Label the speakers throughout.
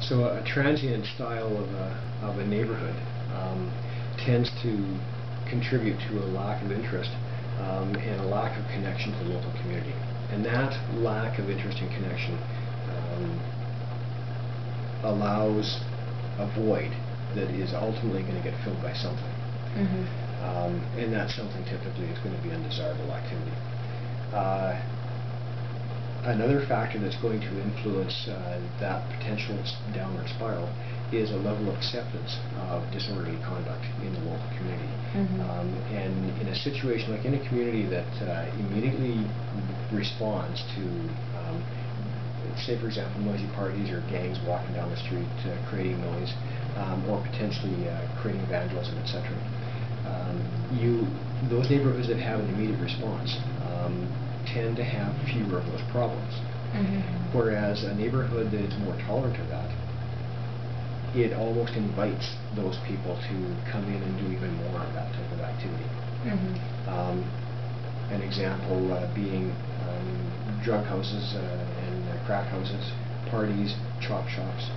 Speaker 1: So a transient style of a neighborhood tends to contribute to a lack of interest and a lack of connection to the local community. And that lack of interest and connection allows a void that is ultimately going to get filled by something. And that something typically is going to be undesirable activity. Another factor that's going to influence that potential downward spiral is a level of acceptance of disorderly conduct in the local community. And in a situation like in a community that immediately responds to, say for example, noisy parties or gangs walking down the street creating noise, or potentially creating vandalism, etc. Those neighborhoods that have an immediate response tend to have fewer of those problems. Whereas a neighborhood that is more tolerant of that, it almost invites those people to come in and do even more of that type of activity. An example being drug houses and crack houses, parties, chop shops,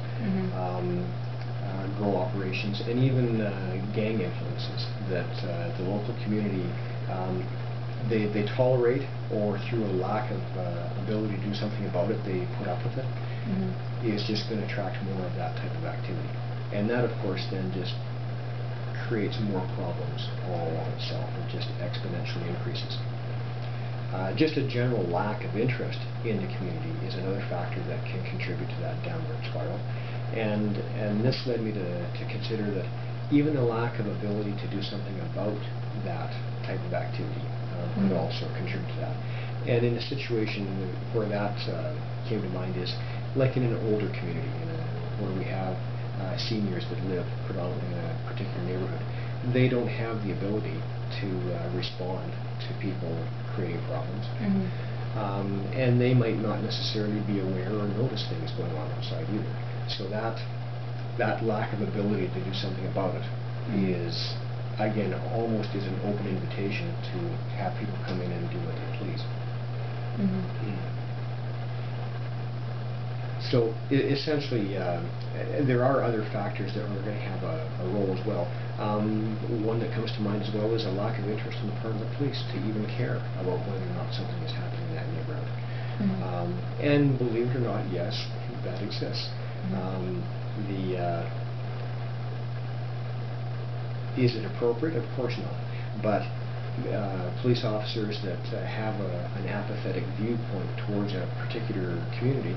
Speaker 1: grow operations, and even gang influences that the local community they tolerate, or through a lack of ability to do something about it, they put up with it, is just going to attract more of that type of activity. And that, of course, then just creates more problems all on itself. It just exponentially increases. Just a general lack of interest in the community is another factor that can contribute to that downward spiral. And this led me to consider that even the lack of ability to do something about that type of activity could also contribute to that. And in a situation where that came to mind is like in an older community, where we have seniors that live predominantly in a particular neighborhood. They don't have the ability to respond to people creating problems. And they might not necessarily be aware or notice things going on outside either. So that lack of ability to do something about it is, again, almost is an open invitation to have people come in and do what they please. So essentially, there are other factors that are going to have a role as well. One that comes to mind as well is a lack of interest on the part of the police to even care about whether or not something is happening in that neighborhood. And believe it or not, yes, that exists. Is it appropriate? Of course not. But police officers that have an apathetic viewpoint towards a particular community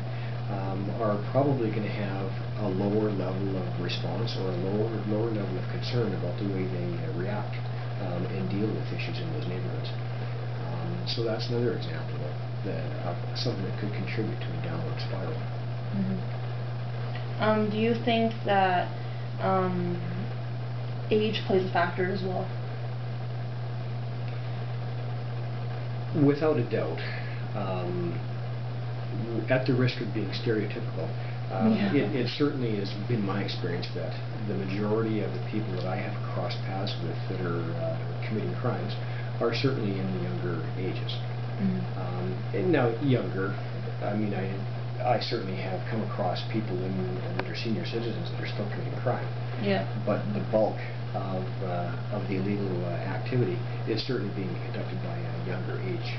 Speaker 1: are probably going to have a lower level of response or a lower level of concern about the way they react and deal with issues in those neighborhoods. So that's another example of something that could contribute to a downward spiral.
Speaker 2: Do you think that age plays a factor as well?
Speaker 1: Without a doubt. At the risk of being stereotypical, it certainly has been my experience that the majority of the people that I have crossed paths with that are committing crimes are certainly in the younger ages. And now, younger, I mean, I certainly have come across people that are senior citizens that are still committing crime. But the bulk of the illegal activity is certainly being conducted by a younger age